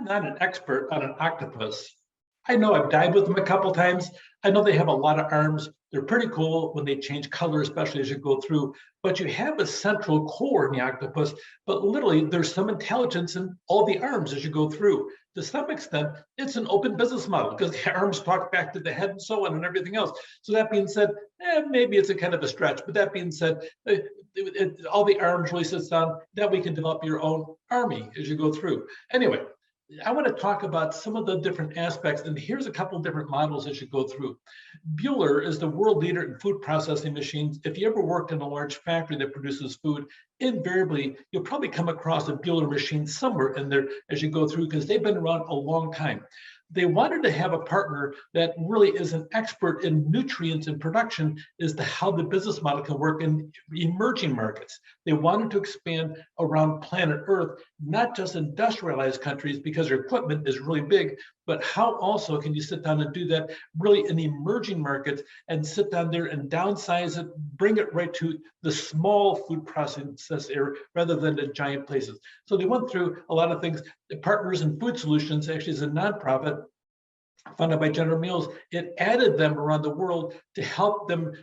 I'm not an expert on an octopus. I know I've dived with them a couple times. I know they have a lot of arms. They're pretty cool when they change color, especially as you go through. But you have a central core in the octopus, but literally there's some intelligence in all the arms as you go through. To some extent, it's an open business model because the arms talk back to the head and so on and everything else. So that being said, maybe it's a kind of a stretch. But that being said, all the arms really sits down that we can develop your own army as you go through. Anyway, I want to talk about some of the different aspects, and here's a couple of different models as you go through. Bühler is the world leader in food processing machines. If you ever worked in a large factory that produces food, invariably, you'll probably come across a Bühler machine somewhere in there as you go through because they've been around a long time. They wanted to have a partner that really is an expert in nutrients and production as to how the business model can work in emerging markets. They wanted to expand around planet Earth, not just industrialized countries because their equipment is really big, but how also can you sit down and do that really in emerging markets and sit down there and downsize it, bring it right to the small food process area rather than the giant places. So they went through a lot of things. The Partners in Food Solutions actually is a nonprofit funded by General Mills. It added them around the world to help them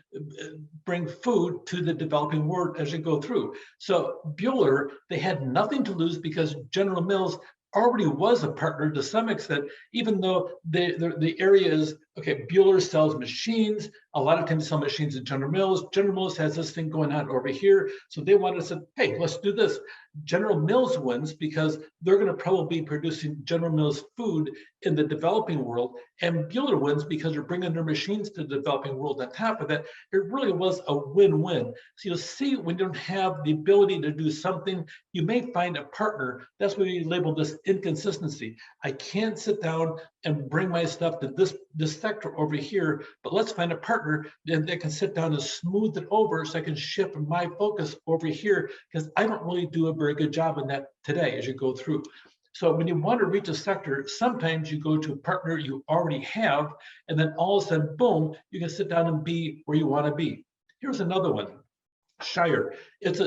bring food to the developing world as you go through. So Bühler, they had nothing to lose because General Mills already was a partner to some extent, even though the area is, okay, Bühler sells machines. A lot of times sell machines at General Mills. General Mills has this thing going on over here. So they wanted to say, hey, let's do this. General Mills wins because they're going to probably be producing General Mills food in the developing world. And Bühler wins because they're bringing their machines to the developing world. On top of that, it really was a win-win. So you'll see when you don't have the ability to do something, you may find a partner. That's why we label this inconsistency. I can't sit down and bring my stuff to this sector over here, but let's find a partner that can sit down and smooth it over so I can shift my focus over here because I don't really do a very good job in that today as you go through. So when you want to reach a sector, sometimes you go to a partner you already have, and then all of a sudden, boom, you can sit down and be where you want to be. Here's another one. Shire. It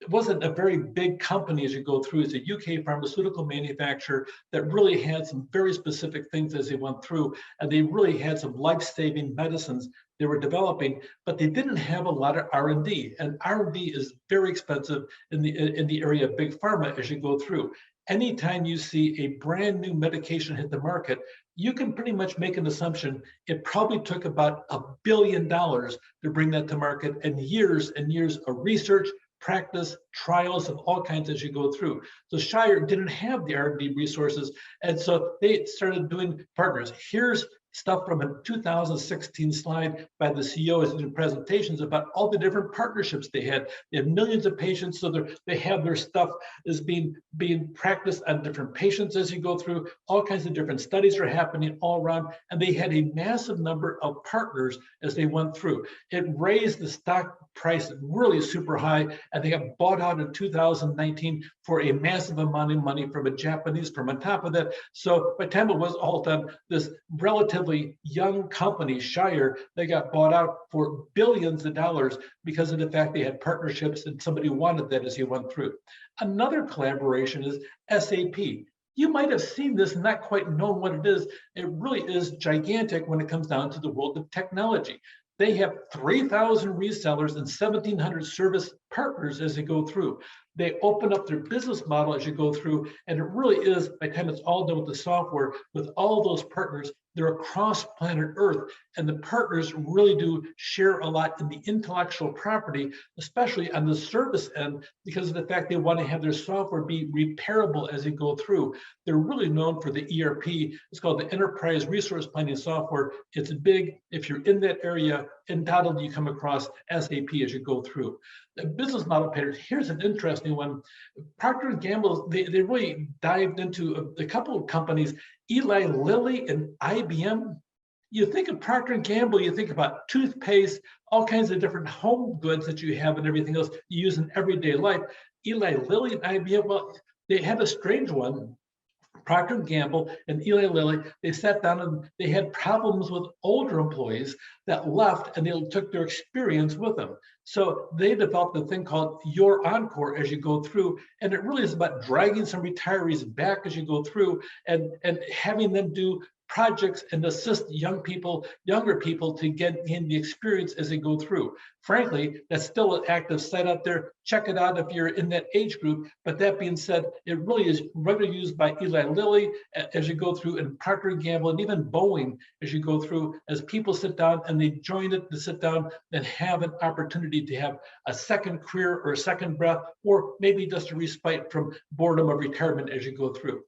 wasn't a very big company as you go through. It's a UK pharmaceutical manufacturer that really had some very specific things as they went through, and they really had some life-saving medicines they were developing, but they didn't have a lot of R&D, and R&D is very expensive in the area of big pharma as you go through. Anytime you see a brand new medication hit the market, you can pretty much make an assumption it probably took about $1 billion to bring that to market and years of research, practice, trials of all kinds as you go through. So Shire didn't have the R&D resources, and so they started doing partners. Here's stuff from a 2016 slide by the CEO as in presentations about all the different partnerships they had. They have millions of patients, so they have their stuff is being practiced on different patients as you go through. All kinds of different studies are happening all around, and they had a massive number of partners as they went through. It raised the stock price really super high, and they got bought out in 2019 for a massive amount of money from a Japanese firm on top of that. So by the time it was all done, this relatively young company, Shire, they got bought out for billions of dollars because of the fact they had partnerships and somebody wanted that as he went through. Another collaboration is SAP. You might have seen this and not quite known what it is. It really is gigantic when it comes down to the world of technology. They have 3,000 resellers and 1,700 service partners as they go through. They open up their business model as you go through, and it really is, by the time it's all done with the software, with all those partners, they're across planet Earth, and the partners really do share a lot in the intellectual property, especially on the service end, because of the fact they want to have their software be repairable as they go through. They're really known for the ERP. It's called the Enterprise Resource Planning Software. It's big. If you're in that area, undoubtedly you come across SAP as you go through. The business model patterns, here's an interesting one. Procter & Gamble, they really dived into a couple of companies, Eli Lilly and IBM. You think of Procter & Gamble, you think about toothpaste, all kinds of different home goods that you have and everything else you use in everyday life. Eli Lilly and IBM, well, they had a strange one. Procter & Gamble and Eli Lilly, they sat down and they had problems with older employees that left and they took their experience with them. So they developed a thing called Your Encore as you go through. And it really is about dragging some retirees back as you go through and having them do projects and assist younger people to gain the experience as they go through. Frankly, that's still an active site out there. Check it out if you're in that age group. But that being said, it really is regularly used by Eli Lilly as you go through, and Procter & Gamble, and even Boeing as you go through, as people sit down and they join it to sit down and have an opportunity to have a second career or a second breath, or maybe just a respite from boredom or retirement as you go through.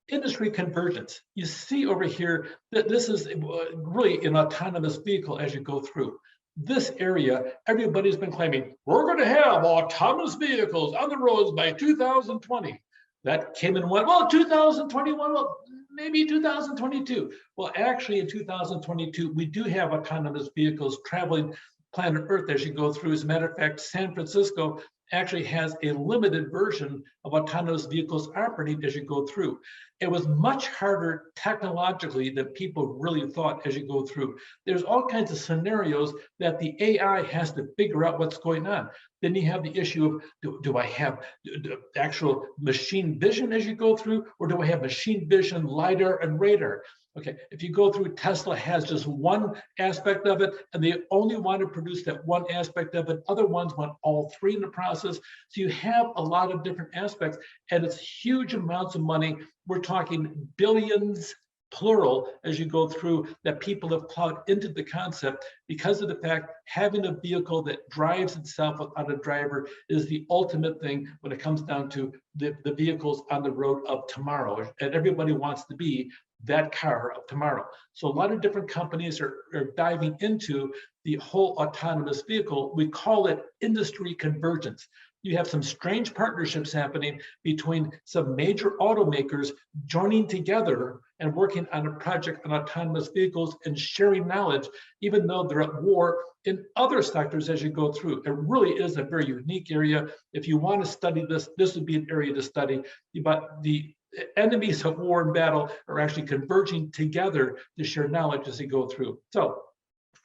Industry convergence. You see over here that this is really an autonomous vehicle as you go through. This area, everybody's been claiming, we're going to have autonomous vehicles on the roads by 2020. That came and went, well, 2021, well, maybe 2022. Well, actually in 2022, we do have autonomous vehicles traveling planet Earth as you go through. As a matter of fact, San Francisco actually has a limited version of autonomous vehicles operating as you go through. It was much harder technologically than people really thought as you go through. There's all kinds of scenarios that the AI has to figure out what's going on. Then you have the issue of, do I have actual machine vision as you go through, or do I have machine vision, LiDAR, and radar? Okay, if you go through, Tesla has just one aspect of it, and they only want to produce that one aspect of it. Other ones want all three in the process. So you have a lot of different aspects, and it's huge amounts of money. We're talking billions, plural, as you go through, that people have plowed into the concept because of the fact having a vehicle that drives itself without a driver is the ultimate thing when it comes down to the vehicles on the road of tomorrow. And everybody wants to be that car of tomorrow. So a lot of different companies are diving into the whole autonomous vehicle. We call it industry convergence. You have some strange partnerships happening between some major automakers joining together and working on a project on autonomous vehicles and sharing knowledge, even though they're at war in other sectors as you go through. It really is a very unique area. If you want to study this, this would be an area to study. But the enemies of war and battle are actually converging together to share knowledge as they go through. So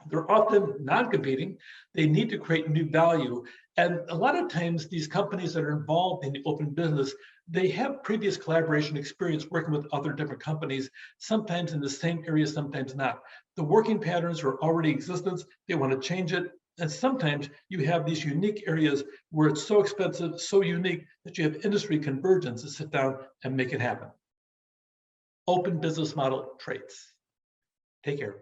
they're often non-competing. They need to create new value. And a lot of times these companies that are involved in the open business, they have previous collaboration experience working with other different companies, sometimes in the same area, sometimes not. The working patterns are already existence. They want to change it. And sometimes you have these unique areas where it's so expensive, so unique that you have industry convergence to sit down and make it happen. Open business model traits. Take care.